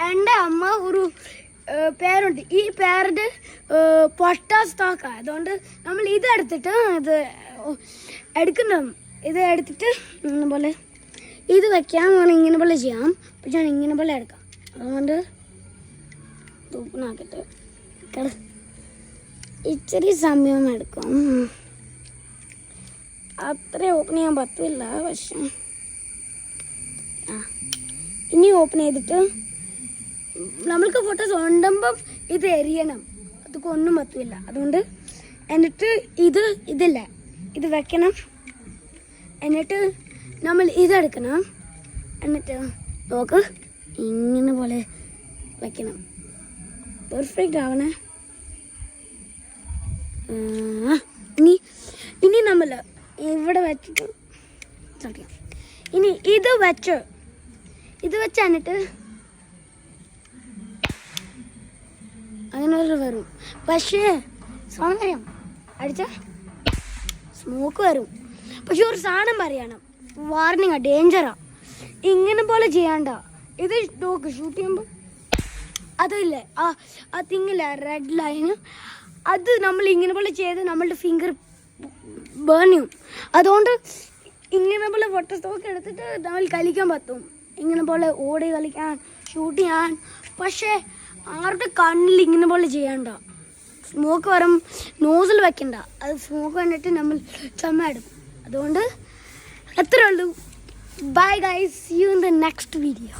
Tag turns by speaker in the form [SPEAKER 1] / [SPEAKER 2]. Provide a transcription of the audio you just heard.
[SPEAKER 1] എൻ്റെ അമ്മ ഒരു പേരുണ്ട്. ഈ പേരിൻ്റെ പൊട്ടാസ് തോക്ക. അതുകൊണ്ട് നമ്മൾ ഇതെടുത്തിട്ട് ഇത് എടുക്കണം. ഇത് എടുത്തിട്ട് ഇങ്ങനെ പോലെ ഇത് വയ്ക്കാം. ഇങ്ങനെ പോലെ ചെയ്യാം. പക്ഷെ ഞാൻ ഇങ്ങനെ പോലെ എടുക്കാം. അതുകൊണ്ട് ഓപ്പണാക്കിയിട്ട് ഇച്ചിരി സമയം എടുക്കും. അത്ര ഓപ്പൺ ചെയ്യാൻ പറ്റില്ല. പക്ഷെ ഇനി ഓപ്പൺ ചെയ്തിട്ട് നമ്മൾക്ക് ഫോട്ടോസ് ഉണ്ടുമ്പം ഇത് എറിയണം. അതൊക്കെ ഒന്നും പറ്റില്ല. അതുകൊണ്ട് എന്നിട്ട് ഇതില്ല ഇത് വെക്കണം. എന്നിട്ട് നമ്മൾ ഇതെടുക്കണം. എന്നിട്ട് നോക്ക് ഇങ്ങനെ പോലെ വെക്കണം. പെർഫെക്റ്റ് ആവണേ. ഇനി നമ്മൾ ഇവിടെ വെച്ചിട്ട് ഇനി ഇത് വെച്ച് എന്നിട്ട് അങ്ങനെ ഒരു വരും. പക്ഷേ സൗന്ദര്യം അടിച്ച സ്മോക്ക് വരും. പക്ഷെ ഒരു സാധനം പറയണം, വാർണിംഗാ, ഡേഞ്ചറാ. ഇങ്ങനെ പോലെ ചെയ്യണ്ട. ഇത് നോക്ക് ഷൂട്ട് ചെയ്യുമ്പോൾ അതില്ലേ ആ തിങ്ങില്ല റെഡ് ലൈന്, അത് നമ്മൾ ഇങ്ങനെ പോലെ ചെയ്ത് നമ്മളുടെ ഫിംഗർ ബേൺ ചെയ്യും. അതുകൊണ്ട് ഇങ്ങനെ പോലെ ഫോട്ടോസൊക്കെ എടുത്തിട്ട് നമ്മൾ കളിക്കാൻ പറ്റും. ഇങ്ങനെ പോലെ ഓടി കളിക്കാൻ, ഷൂട്ട് ചെയ്യാൻ. പക്ഷേ ആരുടെ കണ്ണിൽ ഇങ്ങനെ പോലെ ചെയ്യണ്ട. സ്മോക്ക് വരും, നോസിൽ വെക്കണ്ട. അത് സ്മോക്ക് വന്നിട്ട് നമ്മൾ ചുമ എടുക്കും. അതുകൊണ്ട് അത്രേ ഉള്ളൂ. Bye guys, see you in the next video.